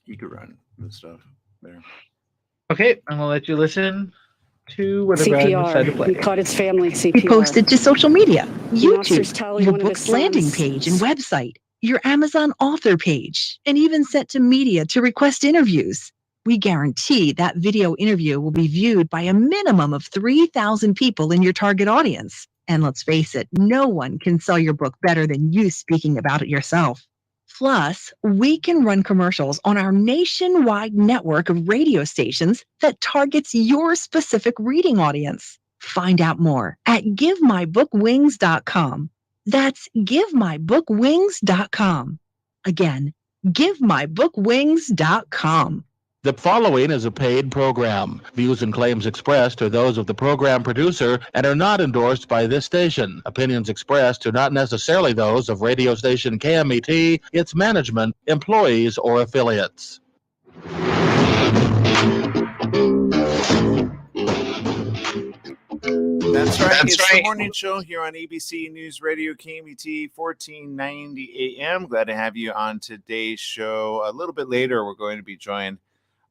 He could run the stuff there. Okay, I'm gonna let you listen to whatever I CPR. decide to He play. caught his family Be CPR. posted to social media, The officers YouTube, tell your one of his book's landing sons. page and website, your Amazon author page, and even sent to media to request interviews. We guarantee that video interview will be viewed by a minimum of 3,000 people in your target audience. And let's face it, no one can sell your book better than you speaking about it yourself. Plus, we can run commercials on our nationwide network of radio stations that targets your specific reading audience. Find out more at givemybookwings.com. That's givemybookwings.com. Again, givemybookwings.com. The following is a paid program. Views and claims expressed are those of the program producer and are not endorsed by this station. Opinions expressed are not necessarily those of radio station KMET, its management, employees, or affiliates. That's right. It's the morning show here on ABC News Radio KMET 1490 AM. Glad to have you on today's show. A little bit later, we're going to be joined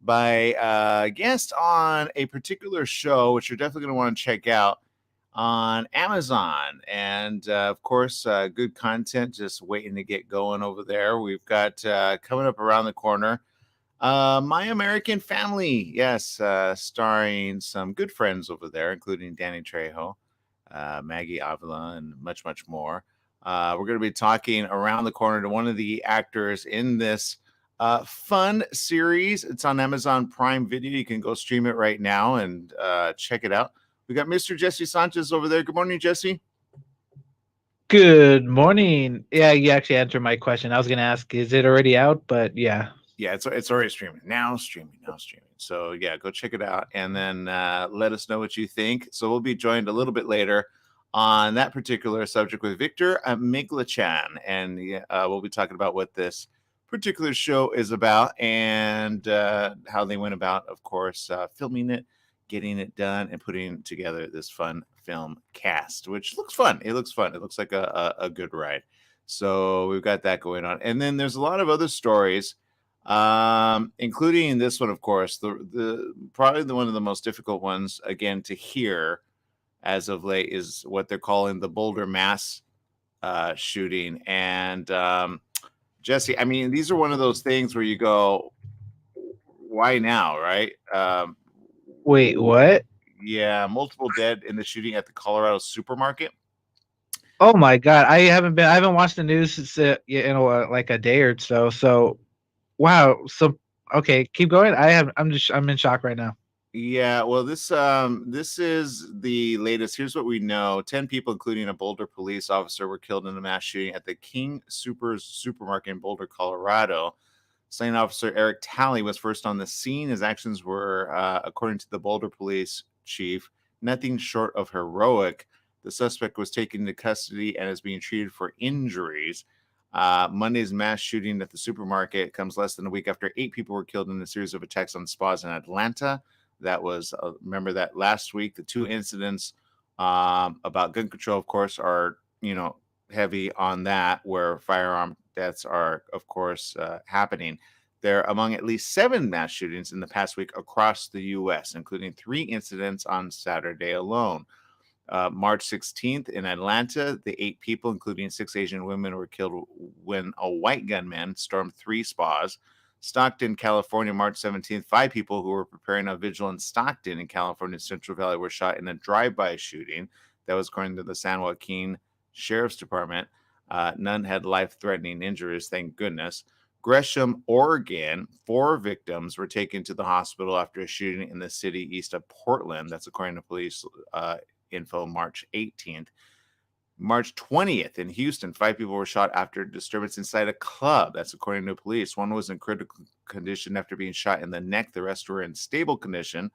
by a guest on a particular show, which you're definitely going to want to check out on Amazon. And of course, good content just waiting to get going over there. We've got coming up around the corner. My American Family, yes, starring some good friends over there, including Danny Trejo, Maggie Avila, and much, much more. We're going to be talking around the corner to one of the actors in this fun series. It's on Amazon Prime Video. You can go stream it right now and check it out. We got Mr. Jesse Sanchez over there. Good morning, Jesse. Good morning. Yeah, you actually answered my question. I was gonna ask, is it already out? But yeah. Yeah, it's already streaming. Now streaming. So yeah, go check it out and then let us know what you think. So we'll be joined a little bit later on that particular subject with Victor Miglachan, and we'll be talking about what this particular show is about and how they went about, of course, filming it, getting it done, and putting together this fun film cast, which looks fun. It looks fun. It looks like a good ride. So we've got that going on, and then there's a lot of other stories, including this one, of course, the probably one of the most difficult ones again to hear as of late is what they're calling the Boulder mass shooting. And Jesse, I mean, these are one of those things where you go, why now, right? Wait, what? Yeah, multiple dead in the shooting at the Colorado supermarket. Oh my God, I haven't watched the news since like a day or so. So, wow. So, okay, keep going. I'm in shock right now. Yeah, well, this is the latest. Here's what we know: 10 people, including a Boulder police officer, were killed in a mass shooting at the King Soopers supermarket in Boulder, Colorado. Slain officer Eric Talley was first on the scene. His actions were, according to the Boulder police chief, nothing short of heroic. The suspect was taken into custody and is being treated for injuries. Monday's mass shooting at the supermarket comes less than a week after 8 people were killed in a series of attacks on spas in Atlanta. That was, remember that last week, the 2 incidents about gun control, of course, are, heavy on that, where firearm deaths are, of course, happening. They're among at least 7 mass shootings in the past week across the U.S., including 3 incidents on Saturday alone. March 16th in Atlanta, the 8 people, including 6 Asian women, were killed when a white gunman stormed 3 spas. Stockton, California, March 17th, 5 people who were preparing a vigil in Stockton in California's Central Valley were shot in a drive-by shooting. That was according to the San Joaquin Sheriff's Department. None had life-threatening injuries, thank goodness. Gresham, Oregon, 4 victims were taken to the hospital after a shooting in the city east of Portland. That's according to police info, March 18th. March 20th in Houston, 5 people were shot after a disturbance inside a club. That's according to police. 1 was in critical condition after being shot in the neck. The rest were in stable condition.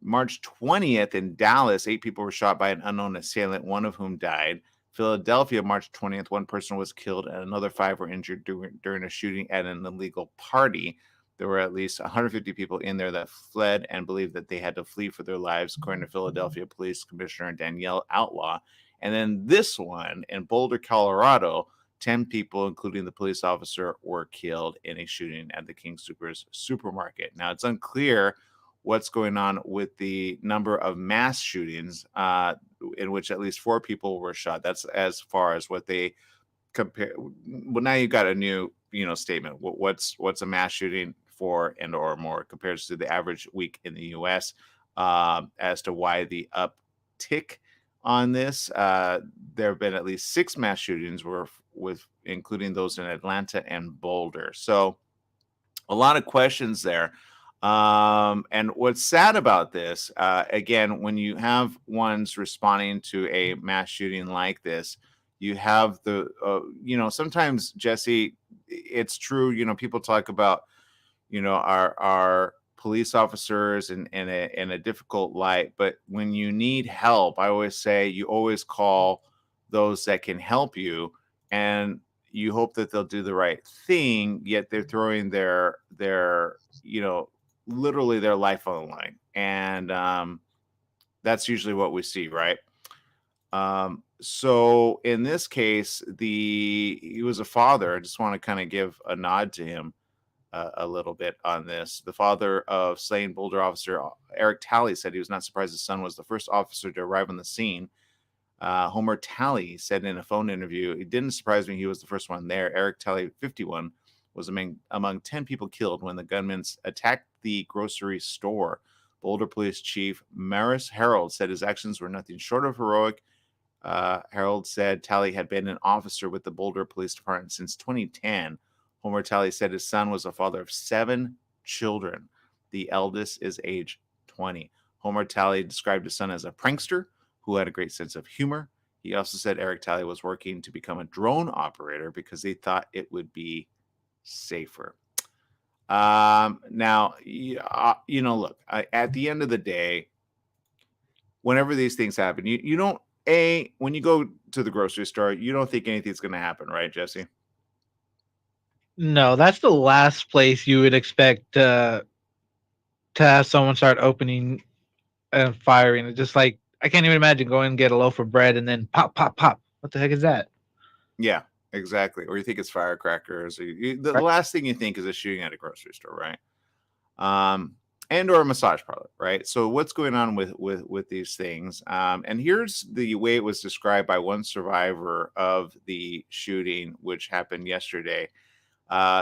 March 20th in Dallas, 8 people were shot by an unknown assailant, 1 of whom died. Philadelphia, March 20th, 1 person was killed and another 5 were injured during a shooting at an illegal party. There were at least 150 people in there that fled and believed that they had to flee for their lives, according to Philadelphia Police Commissioner Danielle Outlaw. And then this one in Boulder, Colorado, 10 people, including the police officer, were killed in a shooting at the King Soopers supermarket. Now, it's unclear what's going on with the number of mass shootings in which at least 4 people were shot. That's as far as what they compare. Well, now you got a new, statement. What's a mass shooting, 4 and or more, compared to the average week in the U.S. As to why the uptick on this. There have been at least 6 mass shootings, with including those in Atlanta and Boulder. So a lot of questions there. And what's sad about this, again, when you have ones responding to a mass shooting like this, you have the, sometimes, Jesse, it's true. People talk about, our police officers in a difficult light, but when you need help, I always say you always call those that can help you, and you hope that they'll do the right thing, yet they're throwing their literally their life on the line. And that's usually what we see, right? So in this case, he was a father. I just want to kind of give a nod to him a little bit on this. The father of slain Boulder officer Eric Talley said he was not surprised his son was the first officer to arrive on the scene. Homer Talley said in a phone interview, "It didn't surprise me he was the first one there." Eric Talley, 51, was among 10 people killed when the gunmen attacked the grocery store. Boulder Police Chief Maris Harold said his actions were nothing short of heroic. Harold said Talley had been an officer with the Boulder Police Department since 2010. Homer Talley said his son was a father of 7 children. The eldest is age 20. Homer Talley described his son as a prankster who had a great sense of humor. He also said Eric Talley was working to become a drone operator because he thought it would be safer. Now, look, at the end of the day, whenever these things happen, you don't, when you go to the grocery store, you don't think anything's going to happen, right, Jesse? No, that's the last place you would expect to have someone start opening and firing. It's just like, I can't even imagine going and get a loaf of bread and then pop, pop, pop. What the heck is that? Yeah, exactly. Or you think it's firecrackers. Or the Right. last thing you think is a shooting at a grocery store, right? And or a massage parlor, right? So what's going on with these things? And here's the way it was described by one survivor of the shooting, which happened yesterday.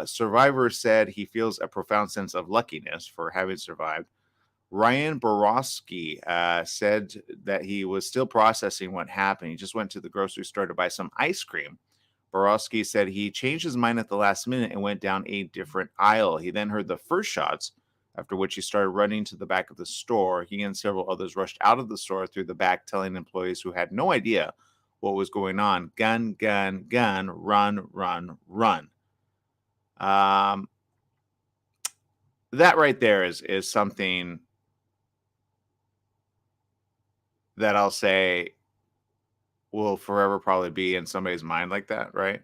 Survivor said he feels a profound sense of luckiness for having survived. Ryan Borowski said that he was still processing what happened. He just went to the grocery store to buy some ice cream. Borowski said he changed his mind at the last minute and went down a different aisle. He then heard the first shots, after which he started running to the back of the store. He and several others rushed out of the store through the back, telling employees who had no idea what was going on, "Gun, gun, gun, run, run, run." That right there is something that I'll say will forever probably be in somebody's mind like that, right?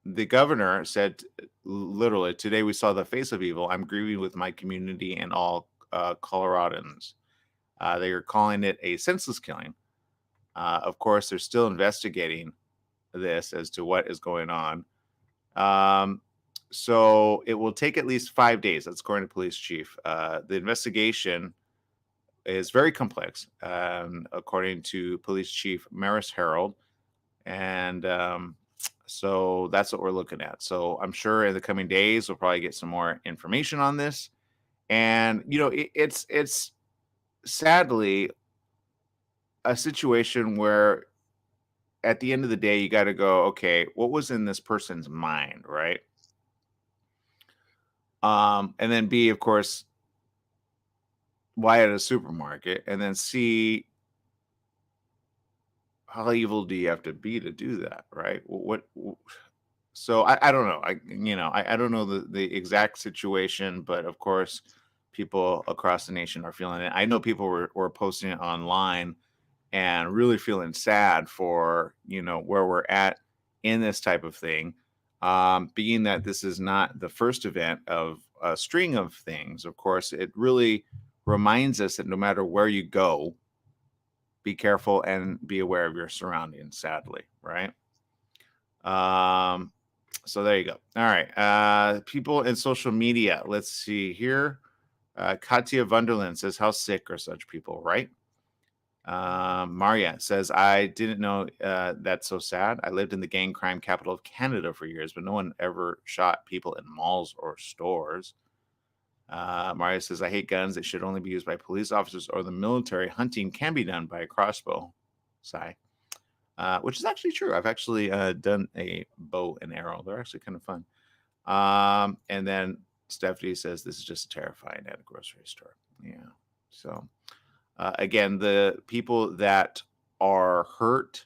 The governor said literally, "Today we saw the face of evil. I'm grieving with my community and all Coloradans." They are calling it a senseless killing. Of course, they're still investigating this as to what is going on. So it will take at least 5 days. That's according to police chief. The investigation is very complex, according to police chief Maris Harold. And so that's what we're looking at. So I'm sure in the coming days, we'll probably get some more information on this. And, it's sadly a situation where at the end of the day, you got to go, okay, what was in this person's mind, right? And then B, of course, why at a supermarket? And then C, how evil do you have to be to do that, right? So I don't know. I don't know the exact situation, but of course, people across the nation are feeling it. I know people were posting it online and really feeling sad for where we're at in this type of thing, being that this is not the first event of a string of things. Of course, it really reminds us that no matter where you go, be careful and be aware of your surroundings, sadly, right? So there you go. All right. People in social media. Let's see here. Katya Wunderland says, how sick are such people, right? Maria says, I didn't know that's so sad. I lived in the gang crime capital of Canada for years, but no one ever shot people in malls or stores. Maria says, I hate guns. They should only be used by police officers or the military. Hunting can be done by a crossbow. Sigh. Which is actually true. I've actually done a bow and arrow. They're actually kind of fun. And then Stephanie says, this is just terrifying at a grocery store. Yeah. So, again, the people that are hurt,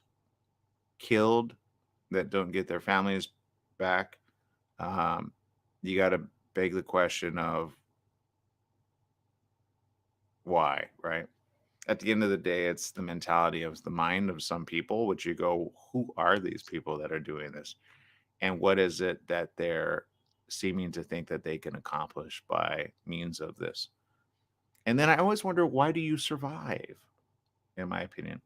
killed, that don't get their families back, you got to beg the question of why, right? At the end of the day, it's the mentality of the mind of some people, which you go, who are these people that are doing this? And what is it that they're seeming to think that they can accomplish by means of this? And then I always wonder, why do you survive? In my opinion,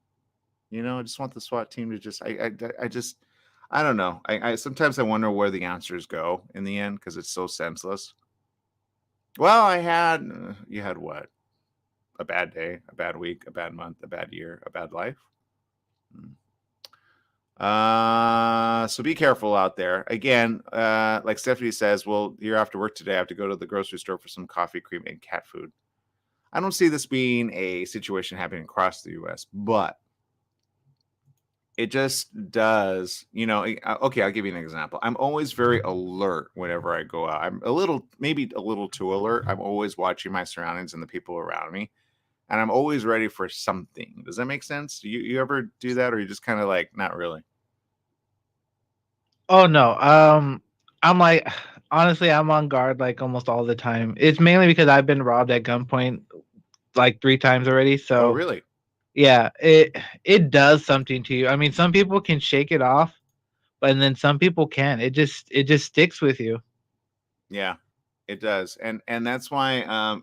I just want the SWAT team to just, I don't know. I sometimes I wonder where the answers go in the end, because it's so senseless. Well, you had what? A bad day, a bad week, a bad month, a bad year, a bad life. So be careful out there. Again, like Stephanie says, well, you're after work today. I have to go to the grocery store for some coffee, cream, and cat food. I don't see this being a situation happening across the U.S., but it just does, okay, I'll give you an example. I'm always very alert whenever I go out. I'm maybe a little too alert. I'm always watching my surroundings and the people around me. And I'm always ready for something. Does that make sense? Do you ever do that, or you just kind of like, not really? Oh no. I'm like, honestly, I'm on guard like almost all the time. It's mainly because I've been robbed at gunpoint like 3 times already. So Oh, really? yeah, it does something to you. I mean, some people can shake it off, but then some people can't. It just sticks with you. Yeah, it does. And that's why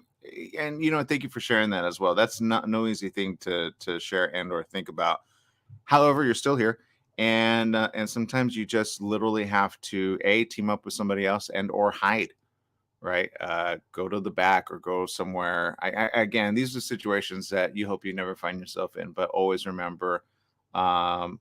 and thank you for sharing that as well. That's no easy thing to share and or think about. However, you're still here, and sometimes you just literally have to team up with somebody else and or hide, right? Go to the back or go somewhere. Again, these are situations that you hope you never find yourself in, but always remember to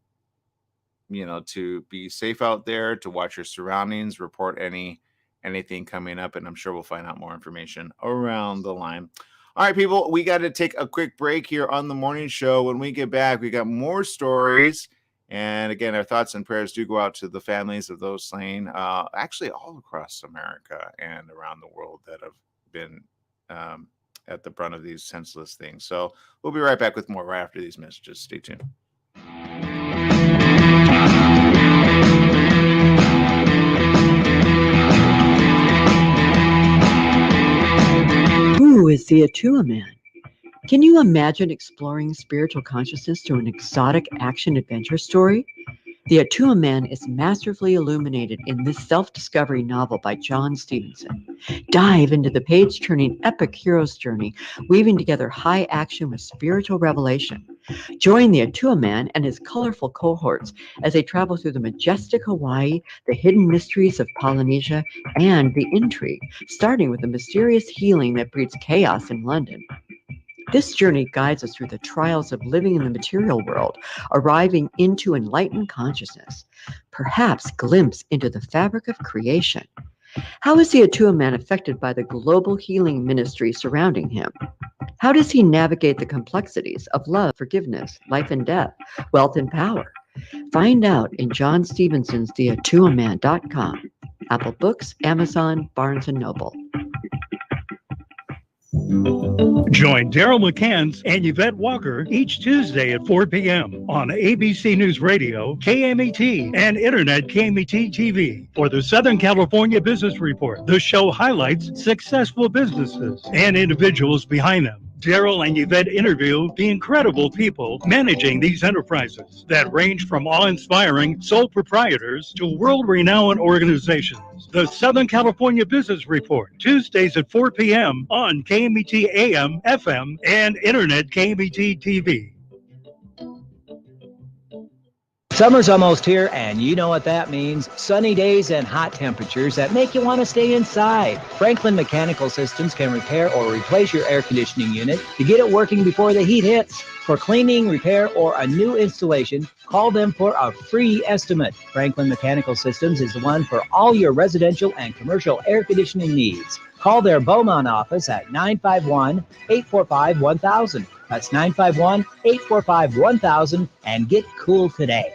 be safe out there, to watch your surroundings, report anything coming up, and I'm sure we'll find out more information around the line. All right, people, we got to take a quick break here on the morning show. When we get back, we got more stories. And again, our thoughts and prayers do go out to the families of those slain, actually all across America and around the world that have been at the brunt of these senseless things. So we'll be right back with more right after these messages. Stay tuned. Who is the Atua Man? Can you imagine exploring spiritual consciousness through an exotic action-adventure story? The Atua Man is masterfully illuminated in this self-discovery novel by John Stevenson. Dive into the page-turning epic hero's journey, weaving together high action with spiritual revelation. Join the Atua Man and his colorful cohorts as they travel through the majestic Hawaii, the hidden mysteries of Polynesia, and the intrigue, starting with the mysterious healing that breeds chaos in London. This journey guides us through the trials of living in the material world, arriving into enlightened consciousness, perhaps glimpse into the fabric of creation. How is the Atua Man affected by the global healing ministry surrounding him? How does he navigate the complexities of love, forgiveness, life and death, wealth and power? Find out in John Stevenson's TheAtuaMan.com, Apple Books, Amazon, Barnes & Noble. Join Daryl McCants and Yvette Walker each Tuesday at 4 p.m. on ABC News Radio, KMET, and Internet KMET TV for the Southern California Business Report. The show highlights successful businesses and individuals behind them. Daryl and Yvette interview the incredible people managing these enterprises that range from awe-inspiring sole proprietors to world-renowned organizations. The Southern California Business Report, Tuesdays at 4 p.m. on KMET AM, FM, and Internet KMET TV. Summer's almost here, and you know what that means. Sunny days and hot temperatures that make you want to stay inside. Franklin Mechanical Systems can repair or replace your air conditioning unit to get it working before the heat hits. For cleaning, repair, or a new installation, call them for a free estimate. Franklin Mechanical Systems is the one for all your residential and commercial air conditioning needs. Call their Beaumont office at 951-845-1000. That's 951-845-1000 and get cool today.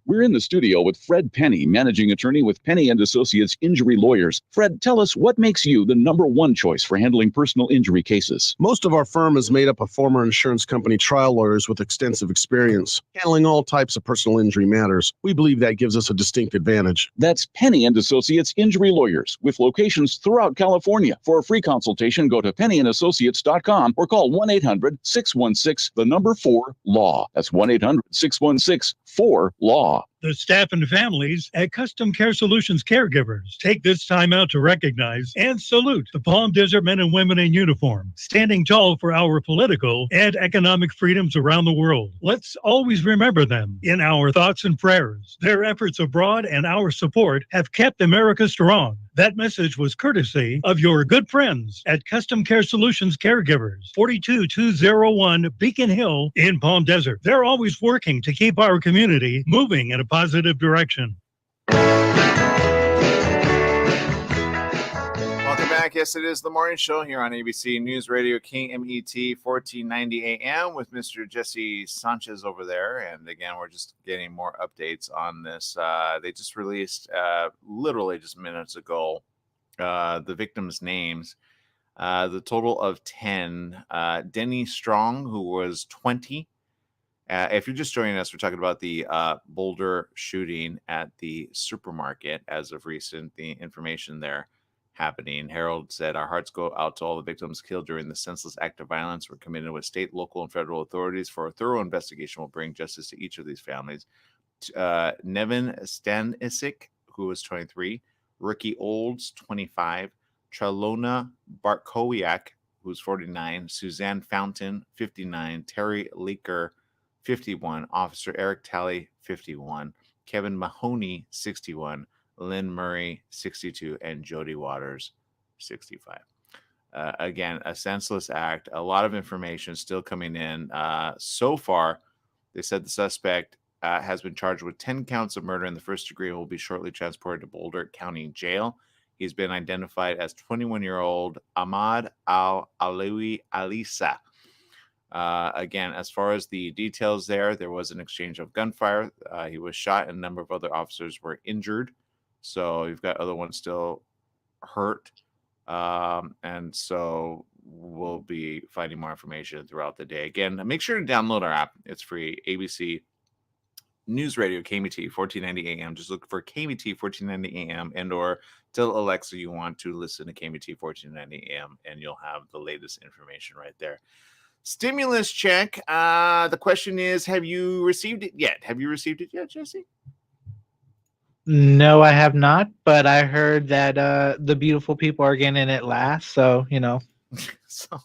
We're in the studio with Fred Penny, managing attorney with Penny & Associates Injury Lawyers. Fred, tell us what makes you the number one choice for handling personal injury cases. Most of our firm is made up of former insurance company trial lawyers with extensive experience handling all types of personal injury matters. We believe that gives us a distinct advantage. That's Penny & Associates Injury Lawyers with locations throughout California. For a free consultation, go to pennyandassociates.com or call 1-800-616-4-LAW. That's 1-800-616-4-LAW. The staff and families at Custom Care Solutions caregivers take this time out to recognize and salute the Palm Desert men and women in uniform, standing tall for our political and economic freedoms around the world. Let's always remember them in our thoughts and prayers. Their efforts abroad and our support have kept America strong. That message was courtesy of your good friends at Custom Care Solutions Caregivers, 42201 Beacon Hill in Palm Desert. They're always working to keep our community moving in a positive direction. Welcome back. Yes, it is the morning show here on ABC News Radio KMET 1490 AM with Mr. Jesse Sanchez over there. And again, we're just getting more updates on this. They just released literally just minutes ago the victims' names. The total of 10. Denny Strong, who was 20. If you're just joining us, we're talking about the Boulder shooting at the supermarket as of recent, the information there happening. Harold said, "Our hearts go out to all the victims killed during the senseless act of violence. We're committed with state, local, and federal authorities for a thorough investigation will bring justice to each of these families." Nevin Stanisic, who was 23. Ricky Olds, 25. Trelona Barkowiak, who's 49. Suzanne Fountain, 59. Terry Leaker, 51. Officer Eric Talley, 51. Kevin Mahoney, 61. Lynn Murray, 62. And Jody Waters, 65. Again, a senseless act. A lot of information still coming in. So far, they said the suspect has been charged with 10 counts of murder in the first degree and will be shortly transported to Boulder County Jail. He's been identified as 21-year-old Ahmad Al-Alawi Alisa. Again, as far as the details there was an exchange of gunfire. He was shot and a number of other officers were injured. So you've got other ones still hurt. And so we'll be finding more information throughout the day. Again, make sure to download our app. It's free. ABC News Radio, KMET 1490 AM. Just look for KMET 1490 AM and or tell Alexa you want to listen to KMET 1490 AM and you'll have the latest information right there. Stimulus check. The question is, have you received it yet? Have you received it yet, Jesse? No, I have not, but I heard that the beautiful people are getting it last, so, you know. So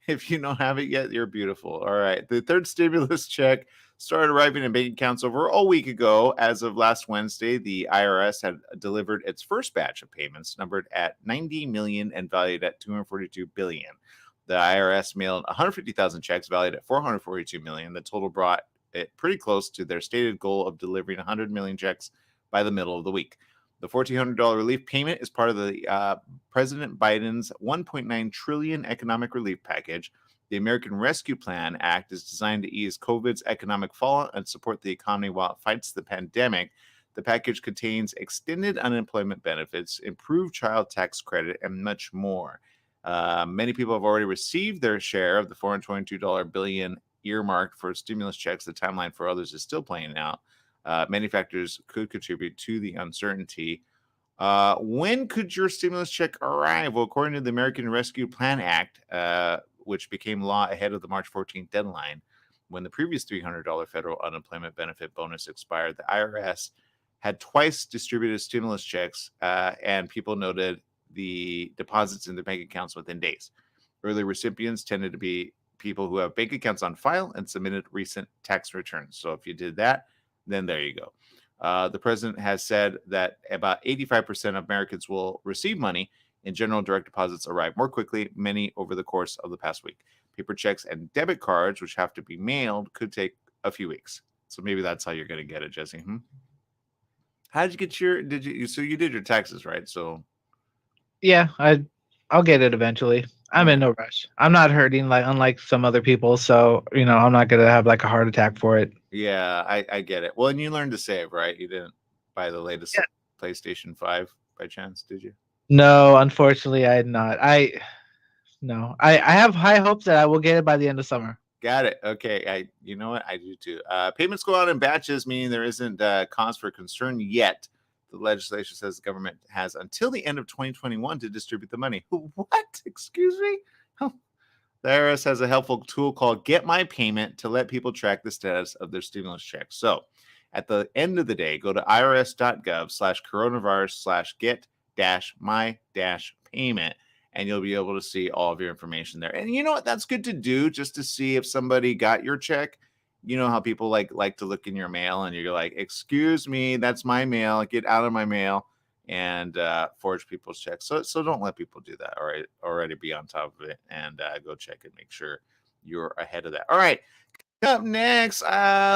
if you don't have it yet, you're beautiful. All right. The third stimulus check started arriving in bank accounts over a week ago. As of last Wednesday, the IRS had delivered its first batch of payments, numbered at 90 million and valued at 242 billion. The IRS mailed 150,000 checks valued at 442 million. The total brought it pretty close to their stated goal of delivering 100 million checks by the middle of the week. The $1,400 relief payment is part of the President Biden's $1.9 trillion economic relief package. The American Rescue Plan Act is designed to ease COVID's economic fallout and support the economy while it fights the pandemic. The package contains extended unemployment benefits, improved child tax credit, and much more. Many people have already received their share of the $422 billion earmarked for stimulus checks. The timeline for others is still playing out. Many factors could contribute to the uncertainty. When could your stimulus check arrive? Well, according to the American Rescue Plan Act, which became law ahead of the March 14th deadline, when the previous $300 federal unemployment benefit bonus expired, the IRS had twice distributed stimulus checks, and people noted the deposits in their bank accounts within days. Early recipients tended to be people who have bank accounts on file and submitted recent tax returns. So if you did that, then there you go. The president has said that about 85% of Americans will receive money. In general, direct deposits arrive more quickly, many over the course of the past week. Paper checks and debit cards, which have to be mailed, could take a few weeks. So maybe that's how you're going to get it, Jesse. How did you get so you did your taxes, right? So Yeah, I'll get it eventually. I'm in no rush. I'm not hurting unlike some other people, so I'm not gonna have like a heart attack for it. yeah, I get it. Well, and you learned to save, right? You didn't buy the latest PlayStation 5 by chance, did you? No, unfortunately, I did not. I have high hopes that I will get it by the end of summer. Got it. Okay. You know what? I do too. Payments go out in batches, meaning there isn't cause for concern yet. The legislation says the government has until the end of 2021 to distribute the money. What? Excuse me? Oh. The IRS has a helpful tool called Get My Payment to let people track the status of their stimulus checks. So at the end of the day, go to irs.gov/coronavirus/get-my-payment. And you'll be able to see all of your information there. And you know what? That's good to do just to see if somebody got your check. You know how people like to look in your mail and you're like, excuse me, that's my mail. Get out of my mail, and forge people's checks. So don't let people do that. All right. Already be on top of it and go check and make sure you're ahead of that. All right. Up next,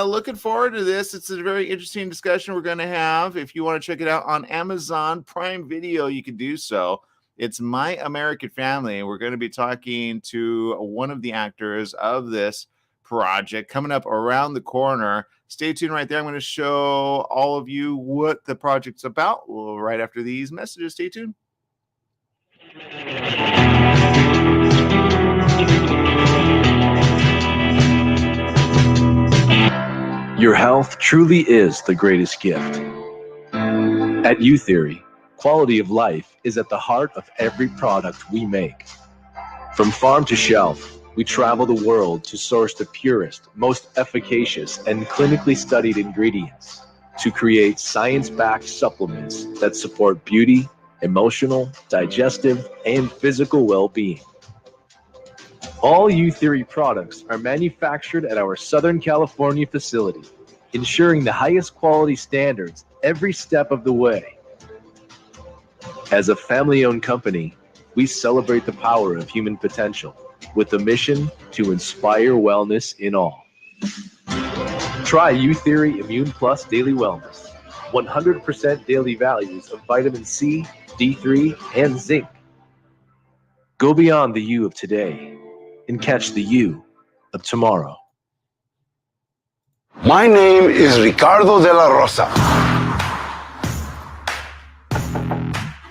looking forward to this. It's a very interesting discussion we're going to have. If you want to check it out on Amazon Prime Video, you can do so. It's My American Family. We're going to be talking to one of the actors of this project coming up around the corner. Stay tuned right there. I'm going to show all of you what the project's about right after these messages. Stay tuned. Your health truly is the greatest gift. At U-Theory, quality of life is at the heart of every product we make. From farm to shelf, we travel the world to source the purest, most efficacious, and clinically studied ingredients to create science-backed supplements that support beauty, emotional, digestive, and physical well-being. All U-Theory products are manufactured at our Southern California facility, ensuring the highest quality standards every step of the way. As a family-owned company, we celebrate the power of human potential with a mission to inspire wellness in all. Try U-Theory Immune Plus Daily Wellness. 100% daily values of vitamin C, D3, and zinc. Go beyond the you of today and catch the you of tomorrow. My name is Ricardo de la Rosa.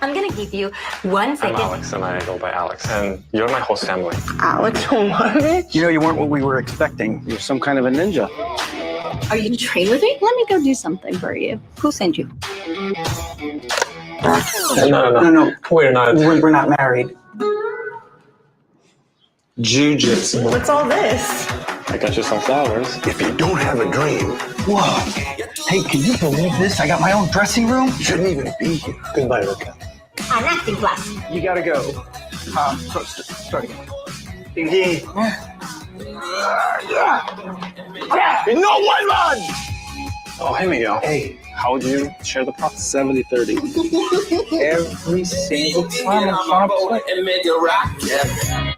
I'm gonna give you 1 second. I'm Alex, and I go by Alex, and you're my host family. Alex, what? You know, you weren't what we were expecting. You're some kind of a ninja. Are you gonna train with me? Let me go do something for you. Who sent you? No. We're not. We're not married. Jiu-jitsu. What's all this? I got you some flowers. If you don't have a dream, Whoa. Hey, can you believe this? I got my own dressing room. you shouldn't even be here. Goodbye, Rica. An acting class. You gotta go. Start again. No one run! Oh, hey, Miguel. Hey, how would you share the profit? 70-30. Every single time I'm on a play. And make it rock, yeah.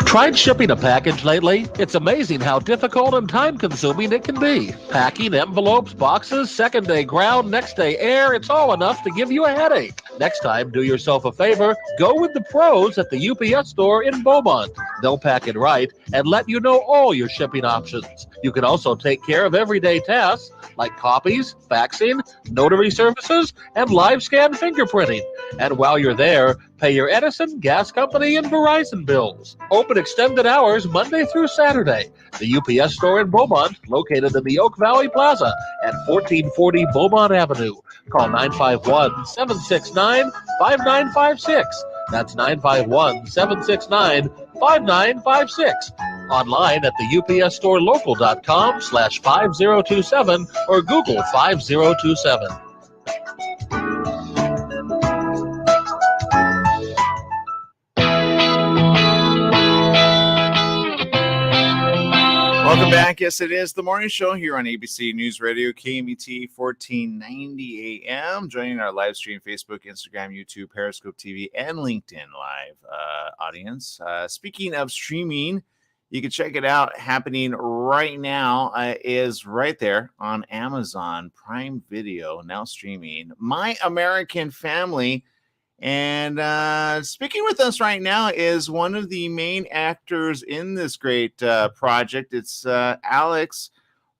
Tried shipping a package lately? It's amazing how difficult and time-consuming it can be. Packing, envelopes, boxes, second day ground, next day air, it's all enough to give you a headache. Next time, do yourself a favor, go with the pros at the UPS store in Beaumont. They'll pack it right and let you know all your shipping options. You can also take care of everyday tasks like copies, faxing, notary services, and live scan fingerprinting. And while you're there, pay your Edison, gas company, and Verizon bills. Open extended hours Monday through Saturday. The UPS store in Beaumont, located in the Oak Valley Plaza at 1440 Beaumont Avenue. Call 951-769-5956. That's 951-769-5956. Online at the upsstorelocal.com/5027 or Google 5027. Welcome back. Yes, it is the morning show here on ABC News Radio, KMET 1490 AM. Joining our live stream, Facebook, Instagram, YouTube, Periscope TV, and LinkedIn Live audience. Speaking of streaming, you can check it out. Happening right now is right there on Amazon Prime Video, now streaming. My American Family. And speaking with us right now is one of the main actors in this great project. It's Alex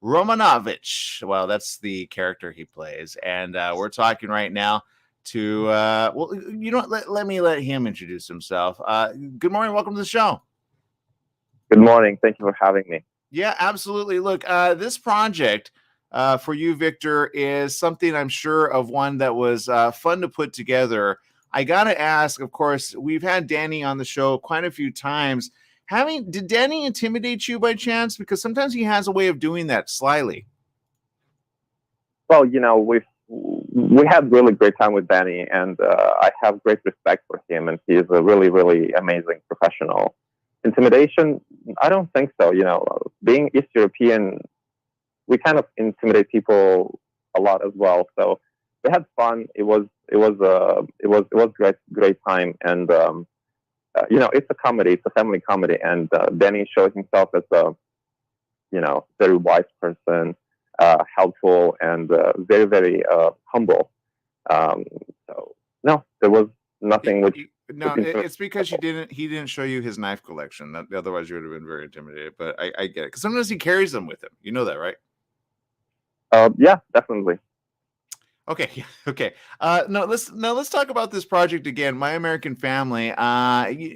Romanovich. Well, that's the character he plays. And we're talking right now to, well, you know what? Let me let him introduce himself. Good morning. Welcome to the show. Good morning. Thank you for having me. Yeah, absolutely. Look, this project for you, Victor, is something I'm sure of one that was fun to put together. I got to ask, of course, we've had Danny on the show quite a few times. Did Danny intimidate you by chance? Because sometimes he has a way of doing that slyly. Well, you know, we had really great time with Danny, and I have great respect for him, and he is a really, really amazing professional. Intimidation? I don't think so. You know, being East European, we kind of intimidate people a lot as well. So we had fun. It was great time, and you know, it's a comedy, it's a family comedy, and Danny shows himself as a, you know, very wise person, helpful, and very, very humble. So no, there was nothing which. No, it's because he didn't show you his knife collection. Otherwise, you would have been very intimidated. But I get it, because sometimes he carries them with him. You know that, right? Yeah, definitely. Okay. No, let's talk about this project again. My American Family.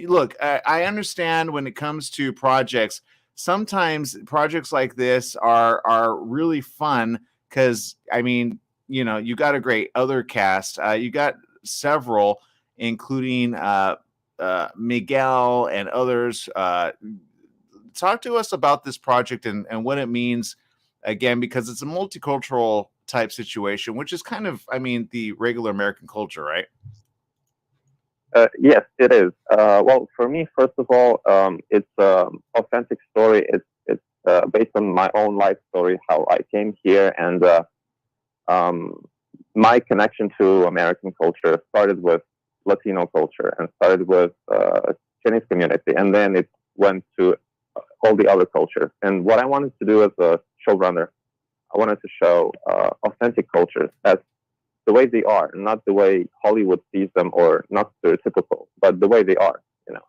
Look, I understand when it comes to projects. Sometimes projects like this are really fun because, I mean, you know, you got a great other cast. You got several, including Miguel and others. Talk to us about this project and what it means, again, because it's a multicultural type situation, which is kind of, I mean, the regular American culture, right? Yes, it is. Well, for me, first of all, it's an authentic story. It's based on my own life story, how I came here, and my connection to American culture started with Latino culture and started with Chinese community, and then it went to all the other cultures. And what I wanted to do as a showrunner, I wanted to show authentic cultures as the way they are, not the way Hollywood sees them, or not stereotypical, but the way they are, you know.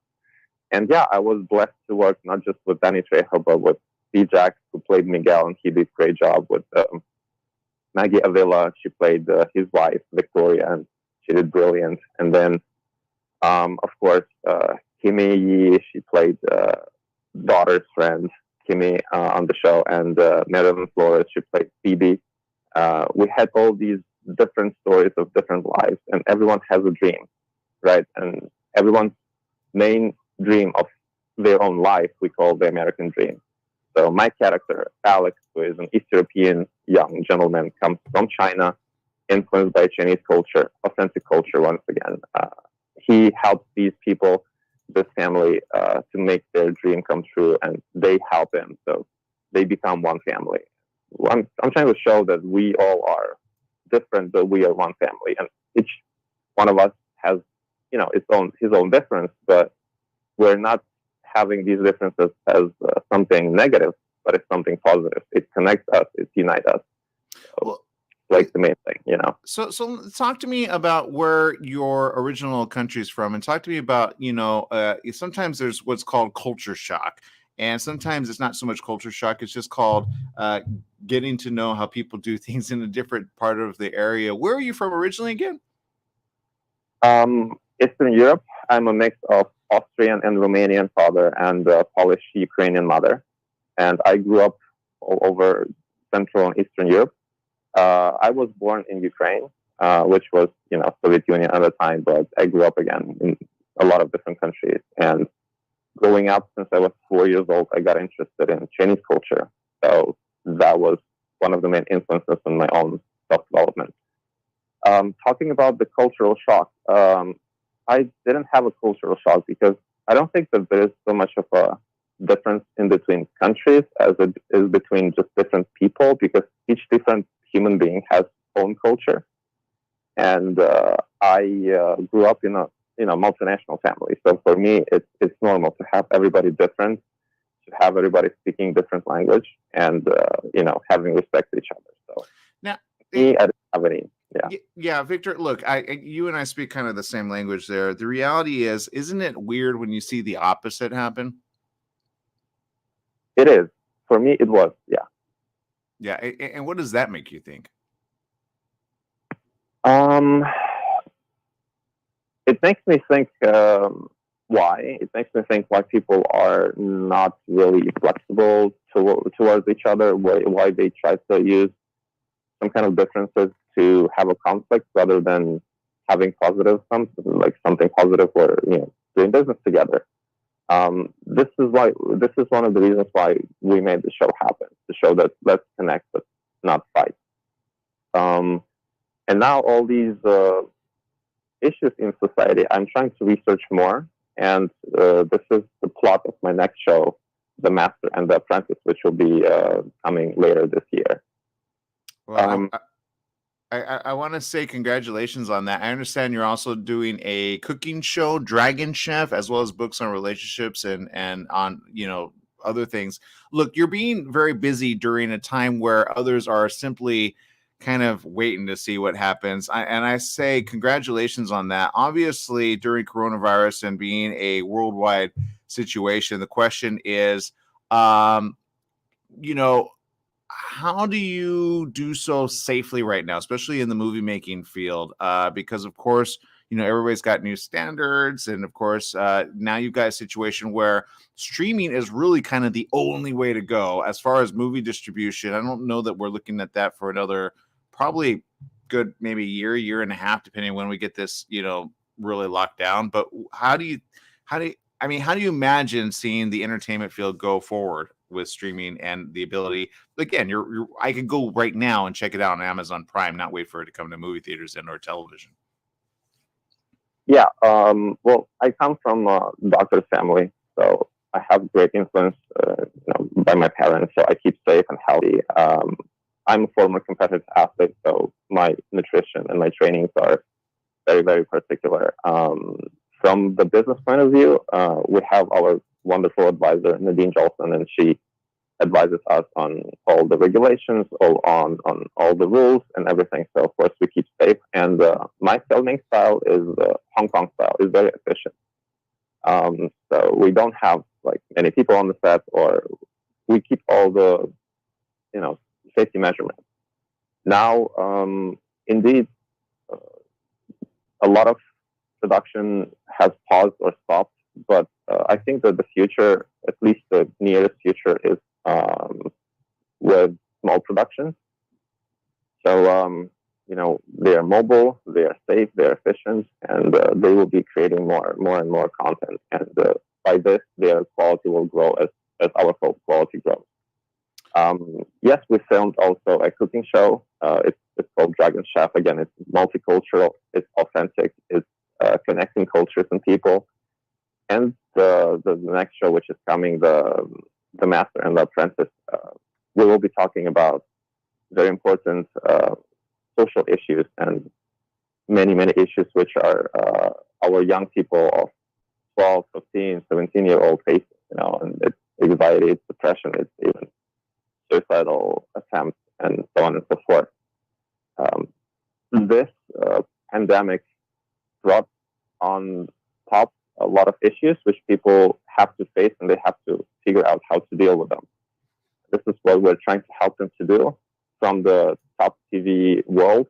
And yeah, I was blessed to work not just with Danny Trejo, but with Steve Jacks, who played Miguel, and he did a great job. With Maggie Avila, she played his wife, Victoria, and she did brilliant. And then, of course, Kimi Yi, she played daughter's friend, Kimmy, on the show, and Marilyn Flores, she played Phoebe. We had all these different stories of different lives, and everyone has a dream, right? And everyone's main dream of their own life we call the American dream. So my character, Alex, who is an East European young gentleman, comes from China, influenced by Chinese culture, authentic culture once again. He helps these people, this family, to make their dream come true, and they help him, so they become one family. I'm trying to show that we all are different, but we are one family, and each one of us has, you know, his own difference, but we're not having these differences as something negative, but it's something positive. It connects us, it unites us. So, like the main thing, you know. So talk to me about where your original country is from, and talk to me about, you know, sometimes there's what's called culture shock, and sometimes it's not so much culture shock, it's just called getting to know how people do things in a different part of the area. Where are you from originally again? Eastern Europe. I'm a mix of Austrian and Romanian father and Polish Ukrainian mother, and I grew up all over Central and Eastern Europe. I was born in Ukraine, which was, you know, Soviet Union at the time, but I grew up again in a lot of different countries. And growing up, since I was 4 years old, I got interested in Chinese culture. So that was one of the main influences in my own self-development. Talking about the cultural shock, I didn't have a cultural shock because I don't think that there is so much of a difference in between countries as it is between just different people, because each different human being has own culture. And I grew up in a multinational family, so for me it's normal to have everybody different, to have everybody speaking different language, and having respect to each other. So now, me, I didn't have any. Yeah, Victor, look, you and I speak kind of the same language there. The reality is, isn't it weird when you see the opposite happen? It is. For me, it was. Yeah. And what does that make you think? It makes me think why. It makes me think why people are not really flexible towards each other, why they try to use some kind of differences to have a conflict rather than having something positive, or doing business together. This is one of the reasons why we made the show happen, to show that let's connect but not fight. And now all these issues in society, I'm trying to research more, and this is the plot of my next show, The Master and the Apprentice, which will be coming later this year. Well, I want to say congratulations on that. I understand you're also doing a cooking show, Dragon Chef, as well as books on relationships and on other things. Look, you're being very busy during a time where others are simply kind of waiting to see what happens. And I say congratulations on that. Obviously, during coronavirus and being a worldwide situation, the question is, how do you do so safely right now, especially in the movie making field? Because of course, everybody's got new standards, and of course, now you've got a situation where streaming is really kind of the only way to go as far as movie distribution. I don't know that we're looking at that for another probably good maybe year and a half, depending on when we get this, really locked down. But how do you imagine seeing the entertainment field go forward with streaming and the ability, again, I could go right now and check it out on Amazon Prime, not wait for it to come to movie theaters and or television. Yeah. Well, I come from a doctor's family, so I have great influence, by my parents, so I keep safe and healthy. I'm a former competitive athlete, so my nutrition and my trainings are very, very particular. From the business point of view, we have our wonderful advisor, Nadine Jolson, and she advises us on all the regulations, on all the rules and everything. So, of course, we keep safe. And my filming style is Hong Kong style. It's very efficient. So we don't have many people on the set, or we keep all the, safety measurements. Now, indeed, a lot of production has paused or stopped, but I think that the future, at least the nearest future, is with small productions. So, they are mobile, they are safe, they are efficient, and they will be creating more and more content. And by this, their quality will grow as our quality grows. Yes, we filmed also a cooking show. It's called Dragon Chef. Again, it's multicultural, it's authentic, it's connecting cultures and people. And the next show, which is coming, the Master and the Apprentice, we will be talking about very important social issues and many issues which are our young people of 12, 15, 17-year-old facing. And it's anxiety, it's depression, it's even suicidal attempts, and so on and so forth. This pandemic brought on top a lot of issues which people have to face, and they have to figure out how to deal with them. This is what we're trying to help them to do from the top TV world,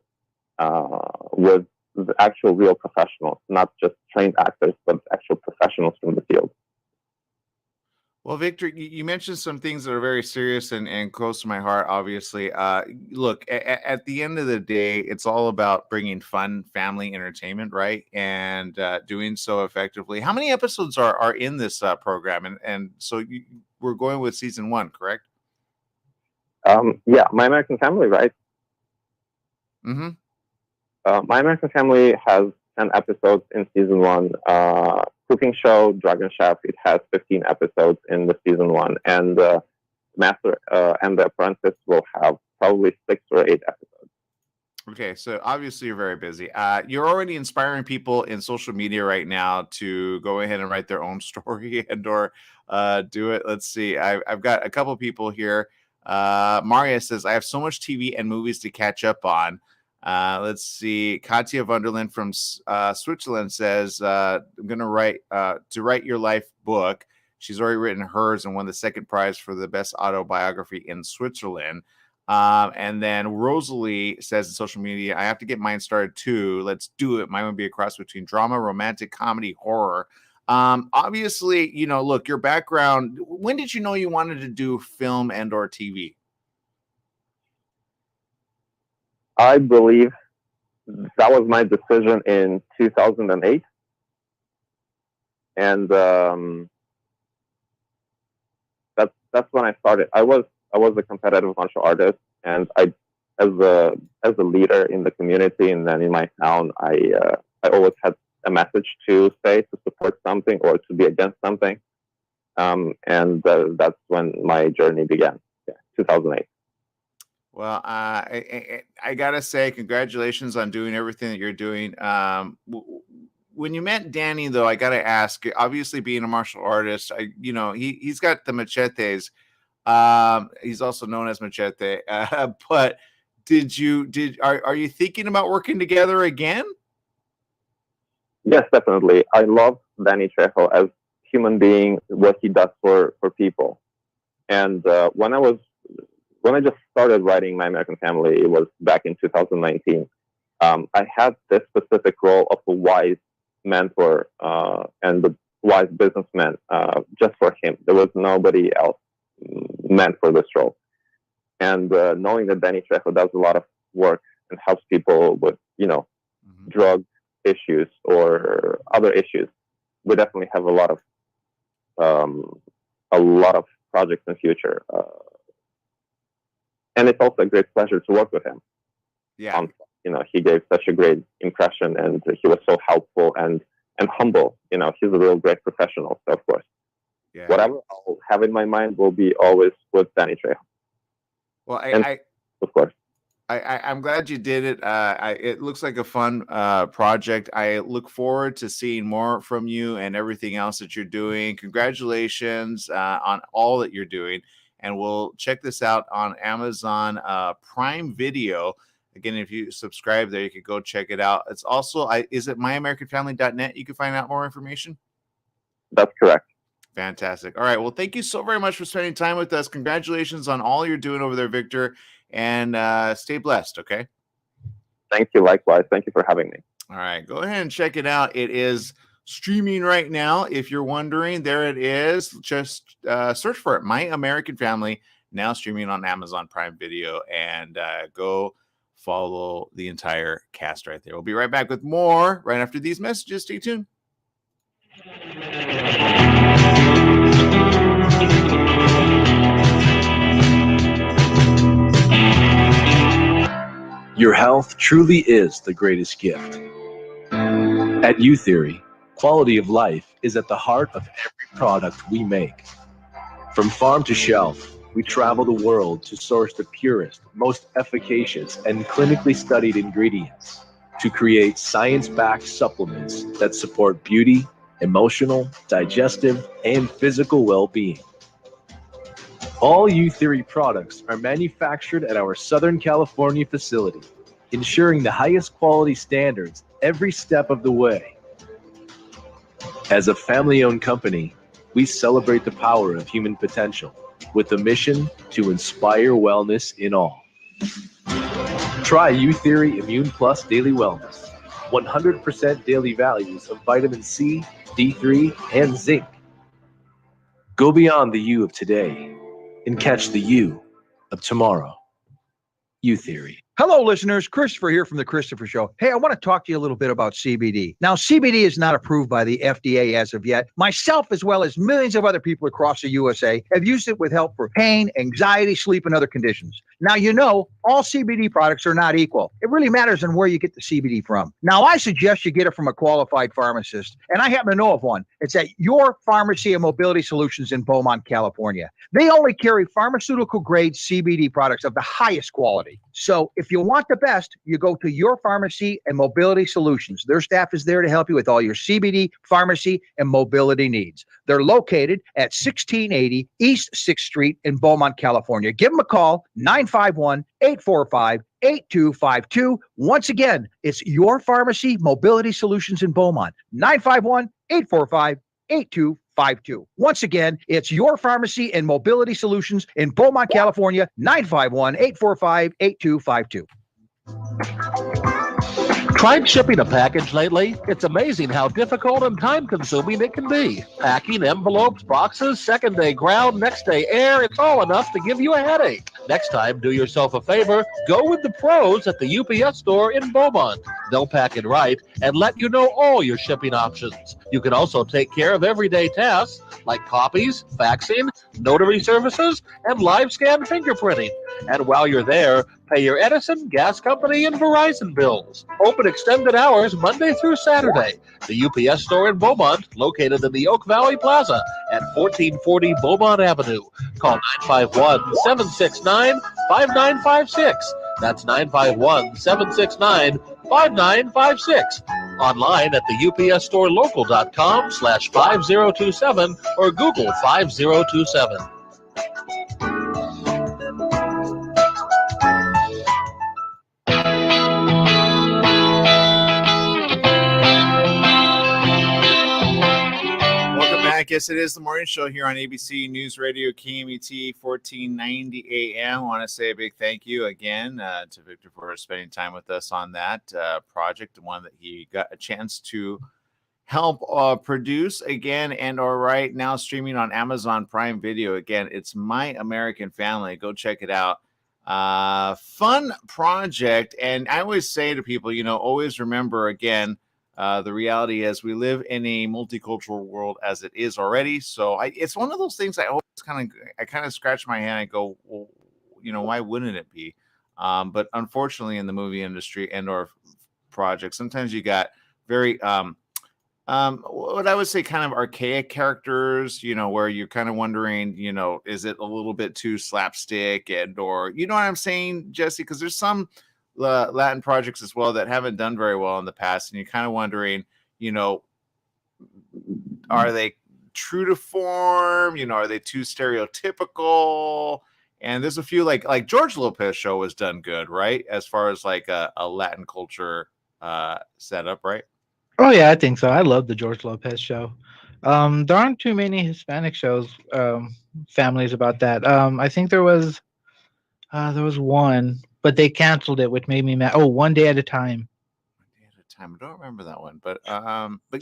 with the actual real professionals, not just trained actors, but actual professionals from the field. Well, Victor, you mentioned some things that are very serious and close to my heart, obviously. Look, at the end of the day, it's all about bringing fun family entertainment, right? And doing so effectively. How many episodes are in this program? And so we're going with season 1, correct? Yeah, My American Family, right? Mm-hmm. My American Family has 10 episodes in season 1. cooking show, Dragon Chef. It has 15 episodes in the season 1, and Master and the Apprentice will have probably 6 or 8 episodes. Okay, so obviously you're very busy. You're already inspiring people in social media right now to go ahead and write their own story and or do it. Let's see. I've got a couple people here. Maria says, I have so much TV and movies to catch up on. Let's see. Katya Wunderland from Switzerland says, I'm going to write your life book. She's already written hers and won the second prize for the best autobiography in Switzerland. And then Rosalie says in social media, I have to get mine started too. Let's do it. Mine would be a cross between drama, romantic, comedy, horror. Obviously, look, your background, when did you know you wanted to do film and or TV? I believe that was my decision in 2008. And that's when I started. I was a competitive martial artist, and I, as a leader in the community and then in my town, I always had a message to say, to support something or to be against something. And that's when my journey began. 2008. Well, I gotta say, congratulations on doing everything that you're doing. When you met Danny, though, I gotta ask. Obviously, being a martial artist, he's got the machetes. He's also known as Machete. But are you thinking about working together again? Yes, definitely. I love Danny Trejo as human being, what he does for people. And when I just started writing My American Family, it was back in 2019. I had this specific role of a wise mentor and the wise businessman just for him. There was nobody else meant for this role. And knowing that Danny Trejo does a lot of work and helps people with, drug issues or other issues, we definitely have a lot of projects in the future. And it's also a great pleasure to work with him. Yeah. He gave such a great impression, and he was so helpful and humble. He's a real great professional. So of course, whatever I'll have in my mind will be always with Danny Trejo. Well, of course. I'm glad you did it. It looks like a fun project. I look forward to seeing more from you and everything else that you're doing. Congratulations on all that you're doing. And we'll check this out on Amazon Prime Video. Again, if you subscribe there, you could go check it out. It's also, is it myamericanfamily.net? You can find out more information? That's correct. Fantastic. All right. Well, thank you so very much for spending time with us. Congratulations on all you're doing over there, Victor. And stay blessed, okay? Thank you. Likewise. Thank you for having me. All right. Go ahead and check it out. It is streaming right now. If you're wondering, there it is. Just search for it. My American Family, now streaming on Amazon Prime Video. And go follow the entire cast right there. We'll be right back with more right after these messages. Stay tuned. Your health truly is the greatest gift. At UTheory, quality of life is at the heart of every product we make. From farm to shelf, we travel the world to source the purest, most efficacious, and clinically studied ingredients to create science-backed supplements that support beauty, emotional, digestive, and physical well-being. All UTheory products are manufactured at our Southern California facility, ensuring the highest quality standards every step of the way. As a family-owned company, we celebrate the power of human potential with a mission to inspire wellness in all. Try UTheory Immune Plus Daily Wellness, 100% daily values of vitamin C, D3, and zinc. Go beyond the you of today and catch the you of tomorrow. UTheory. Hello, listeners. Christopher here from The Christopher Show. Hey, I want to talk to you a little bit about CBD. Now, CBD is not approved by the FDA as of yet. Myself, as well as millions of other people across the USA, have used it with help for pain, anxiety, sleep, and other conditions. Now, you know, all CBD products are not equal. It really matters on where you get the CBD from. Now, I suggest you get it from a qualified pharmacist, and I happen to know of one. It's at Your Pharmacy and Mobility Solutions in Beaumont, California. They only carry pharmaceutical-grade CBD products of the highest quality. So if you want the best, you go to Your Pharmacy and Mobility Solutions. Their staff is there to help you with all your CBD, pharmacy, and mobility needs. They're located at 1680 East 6th Street in Beaumont, California. Give them a call, 951-845-8252. Once again, it's Your Pharmacy Mobility Solutions in Beaumont, 951-845-8252. Once again, it's Your Pharmacy and Mobility Solutions in Beaumont, California, 951-845-8252. Tried shipping a package lately? It's amazing how difficult and time-consuming it can be. Packing, envelopes, boxes, second-day ground, next-day air, it's all enough to give you a headache. Next time, do yourself a favor, go with the pros at the UPS store in Beaumont. They'll pack it right and let you know all your shipping options. You can also take care of everyday tasks like copies, faxing, notary services, and live scan fingerprinting. And while you're there, pay your Edison, gas company, and Verizon bills. Open extended hours Monday through Saturday. The UPS store in Beaumont, located in the Oak Valley Plaza at 1440 Beaumont Avenue. Call 951-769-5956. That's 951-769-5956. Online at the upsstorelocal.com/5027 or Google 5027. Yes, it is the morning show here on ABC News Radio, KMET 1490 AM. I want to say a big thank you again to Victor for spending time with us on that project, the one that he got a chance to help produce again and or right now streaming on Amazon Prime Video. Again, it's My American Family. Go check it out. Fun project. And I always say to people, you know, always remember again, the reality is we live in a multicultural world as it is already. So it's one of those things I always kind of scratch my head and go, well, you know, why wouldn't it be? But unfortunately, in the movie industry and or projects, sometimes you got very what I would say kind of archaic characters, you know, where you're kind of wondering, you know, is it a little bit too slapstick and or, you know what I'm saying, Jesse? Because there's some Latin projects as well that haven't done very well in the past, and you're kind of wondering, you know, are they true to form? You know, are they too stereotypical? And there's a few like George Lopez show was done good, right? As far as like a Latin culture setup, right? Oh yeah, I think so. I love the George Lopez show. There aren't too many Hispanic shows, families about that. I think there was one, but they canceled it, which made me mad. Oh, One Day at a Time. One Day at a Time. I don't remember that one, but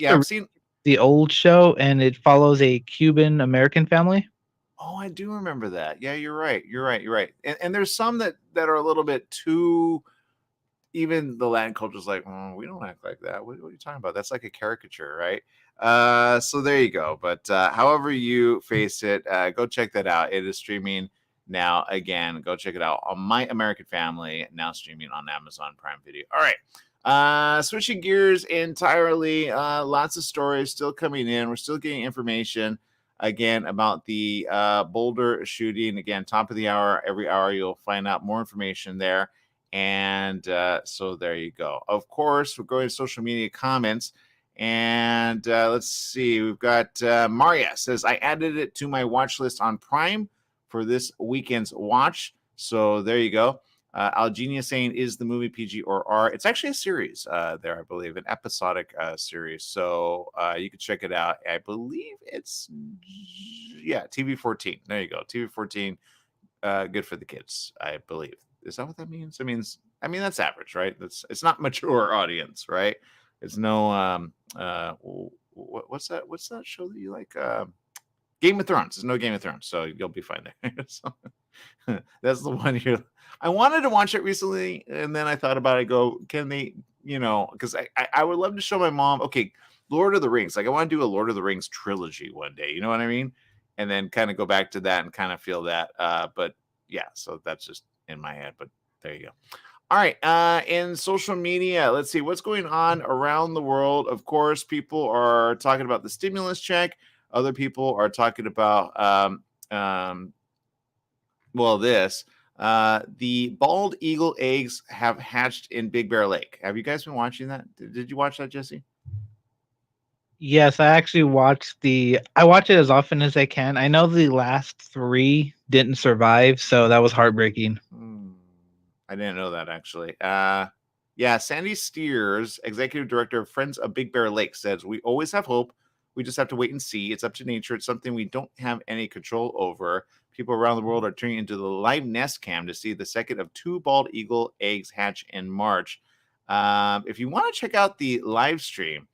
yeah, I've seen the old show, and it follows a Cuban American family. Oh, I do remember that. Yeah, you're right. You're right. And there's some that are a little bit too. Even the Latin culture's like, we don't act like that. What are you talking about? That's like a caricature, right? So there you go. But however you face it, go check that out. It is streaming now. Again, go check it out on My American Family, now streaming on Amazon Prime Video. All right. Switching gears entirely. Lots of stories still coming in. We're still getting information again about the Boulder shooting. Again, top of the hour, every hour you'll find out more information there. And so there you go. Of course, we're going to social media comments. And let's see. We've got Maria says, I added it to my watch list on Prime for this weekend's watch. So there you go. Algenia saying, is the movie PG or R? It's actually a series there, I believe, an episodic series. So you can check it out. I believe it's, TV-14. There you go. TV-14, good for the kids, I believe. Is that what that means? I mean, that's average, right? It's not mature audience, right? It's no what's that show that you like? Game of Thrones. There's no Game of Thrones, so you'll be fine there. So, That's the one you're. I wanted to watch it recently, and then I thought about it. Go, can they? Because I would love to show my mom. Okay, Lord of the Rings. Like I want to do a Lord of the Rings trilogy one day. You know what I mean? And then kind of go back to that and kind of feel that. But yeah, so that's just in my head. But there you go. All right. In social media, let's see what's going on around the world. Of course, people are talking about the stimulus check. Other people are talking about this. The bald eagle eggs have hatched in Big Bear Lake. Have you guys been watching that? Did you watch that, Jesse? Yes, I actually I watch it as often as I can. I know the last 3 didn't survive, so that was heartbreaking. I didn't know that actually. Yeah, Sandy Steers, executive director of Friends of Big Bear Lake, says we always have hope. We just have to wait and see. It's up to nature. It's something we don't have any control over. People around the world are tuning into the live nest cam to see the second of 2 bald eagle eggs hatch in March. If you want to check out the live stream,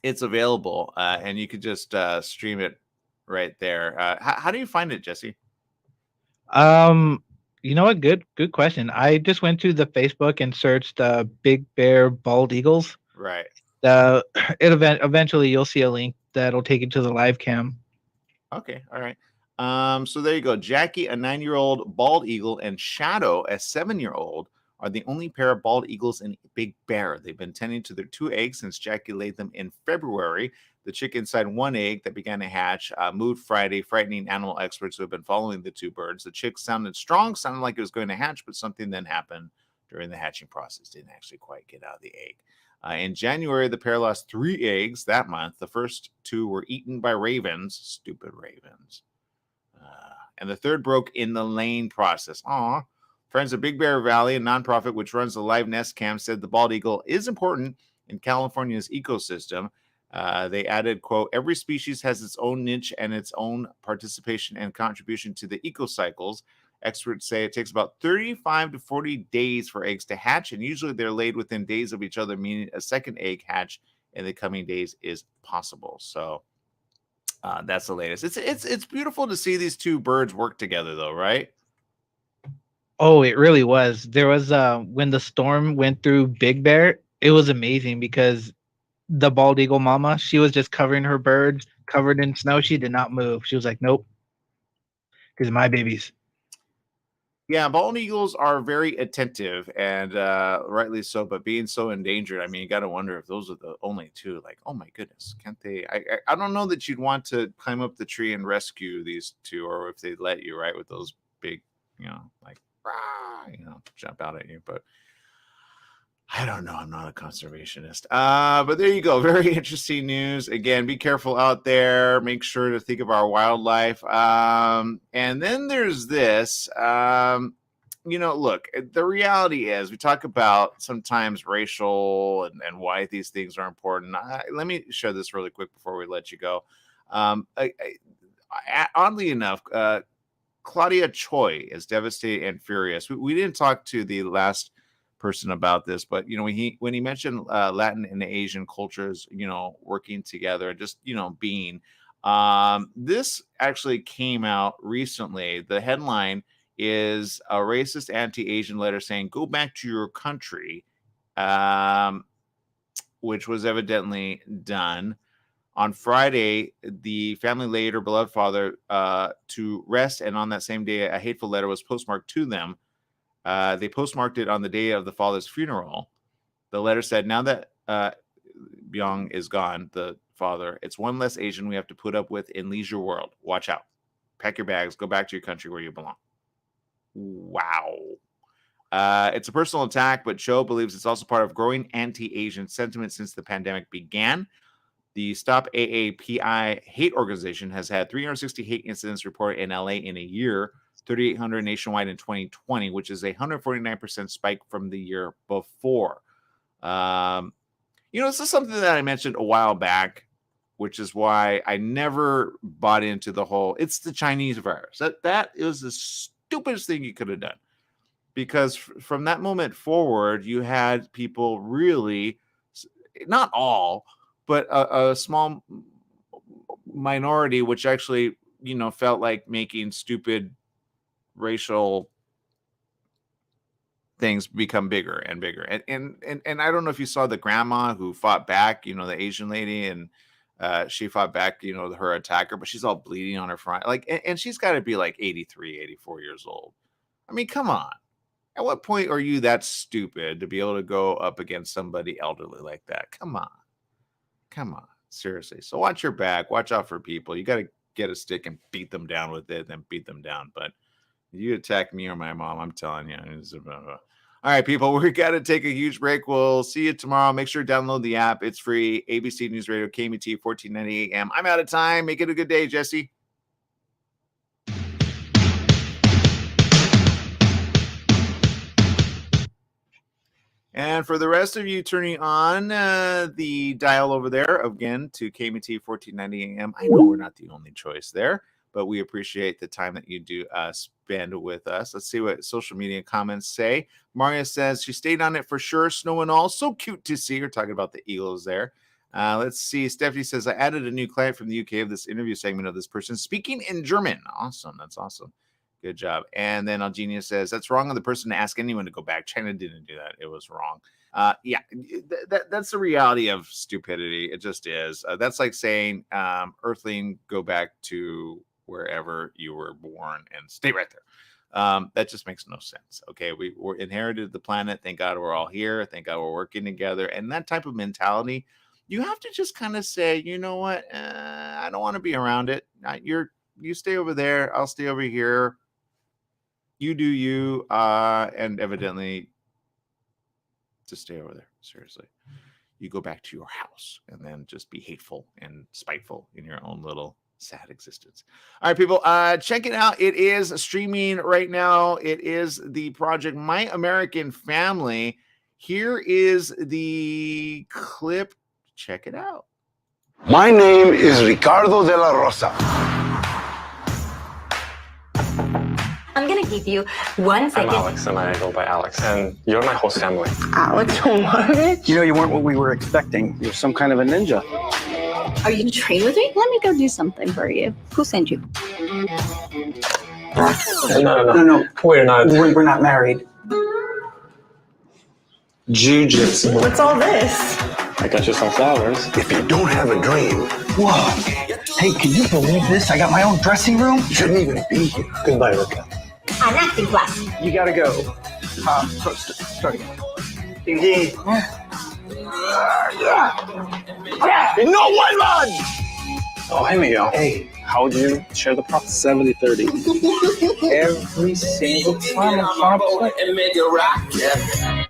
it's available, and you could just stream it right there. How do you find it, Jesse? You know what? Good question. I just went to the Facebook and searched Big Bear Bald Eagles. Right. Eventually you'll see a link that'll take you to the live cam. Okay. All right. So there you go. Jackie, a 9-year-old bald eagle, and Shadow, a 7-year-old, are the only pair of bald eagles in Big Bear. They've been tending to their 2 eggs since Jackie laid them in February. The chick inside 1 egg that began to hatch moved Friday, frightening animal experts who have been following the 2 birds. The chick sounded strong, sounded like it was going to hatch, but something then happened during the hatching process. Didn't actually quite get out of the egg. In January, the pair lost 3 eggs that month. The first 2 were eaten by ravens. Stupid ravens. And the 3rd broke in the laying process. Aw. Friends of Big Bear Valley, a nonprofit which runs the live nest cam, said the bald eagle is important in California's ecosystem. They added, quote, every species has its own niche and its own participation and contribution to the ecocycles. Experts say it takes about 35 to 40 days for eggs to hatch, and usually they're laid within days of each other, meaning a second egg hatch in the coming days is possible. So that's the latest. It's beautiful to see these 2 birds work together, though, right? Oh, it really was. There was when the storm went through Big Bear, it was amazing because the bald eagle mama, she was just covering her birds, covered in snow. She did not move. She was like, nope, because my babies. Yeah, bald eagles are very attentive, and rightly so. But being so endangered, I mean, you got to wonder if those are the only 2. Like, oh my goodness, can't they? I don't know that you'd want to climb up the tree and rescue these 2, or if they'd let you, right, with those big, like, jump out at you. But I don't know. I'm not a conservationist. But there you go. Very interesting news. Again, be careful out there. Make sure to think of our wildlife. And then there's this. Look, the reality is we talk about sometimes racial and why these things are important. Let me share this really quick before we let you go. Oddly enough, Claudia Choi is devastated and furious. We didn't talk to the last person about this, but when he mentioned Latin and Asian cultures, working together, just being. This actually came out recently. The headline is a racist anti-Asian letter saying "Go back to your country," which was evidently done. On Friday, the family laid her beloved father to rest, and on that same day, a hateful letter was postmarked to them. They postmarked it on the day of the father's funeral. The letter said, now that Byung is gone, the father, it's one less Asian we have to put up with in Leisure World. Watch out. Pack your bags. Go back to your country where you belong. Wow. It's a personal attack, but Cho believes it's also part of growing anti-Asian sentiment since the pandemic began. The Stop AAPI hate organization has had 360 hate incidents reported in LA in a year, 3,800 nationwide in 2020, which is a 149% spike from the year before. This is something that I mentioned a while back, which is why I never bought into the whole, it's the Chinese virus. That is the stupidest thing you could have done. Because from that moment forward, you had people really, not all, but a small minority, which actually, felt like making stupid racial things become bigger and bigger. And I don't know if you saw the grandma who fought back, the Asian lady, and she fought back, her attacker, but she's all bleeding on her front. And she's got to be like 83, 84 years old. I mean, come on. At what point are you that stupid to be able to go up against somebody elderly like that? Come on. Seriously. So watch your back. Watch out for people. You got to get a stick and beat them down with it, then beat them down. But you attack me or my mom, I'm telling you. All right, people, we got to take a huge break. We'll see you tomorrow. Make sure to download the app. It's free. ABC News Radio, KMET, 1490 AM. I'm out of time. Make it a good day, Jesse. And for the rest of you turning on the dial over there, again, to KMET 1490 AM, I know we're not the only choice there, but we appreciate the time that you do spend with us. Let's see what social media comments say. Maria says, she stayed on it for sure, snow and all. So cute to see her, talking about the Eagles there. Let's see. Stephanie says, I added a new client from the UK of this interview segment of this person speaking in German. Awesome. That's awesome. Good job. And then Algenia says, that's wrong of the person to ask anyone to go back. China didn't do that. It was wrong. Yeah, that's the reality of stupidity. It just is. That's like saying, Earthling, go back to wherever you were born and stay right there. That just makes no sense. Okay, we inherited the planet. Thank God we're all here. Thank God we're working together. And that type of mentality, you have to just kind of say, you know what? I don't want to be around it. You stay over there. I'll stay over here. You do you, and evidently just stay over there. Seriously. You go back to your house and then just be hateful and spiteful in your own little sad existence. All right, people, check it out. It is streaming right now. It is the project My American Family. Here is the clip. Check it out. My name is Ricardo de la Rosa. I'm gonna give you 1 second. I'm Alex, and I go by Alex, and you're my host family. Alex, what? You were what we were expecting. You're some kind of a ninja. Are you gonna train with me? Let me go do something for you. Who sent you? No. We're not. We're not married. Jiu-jitsu. What's all this? I got you some flowers. If you don't have a dream, Whoa. Hey, can you believe this? I got my own dressing room. you shouldn't even be here. Goodbye, Rica. An acting class. You gotta go. Start again. No one run! Oh, hey, Miguel. Hey, how would you share the profit 70-30? Every single time. And make it rock, yeah.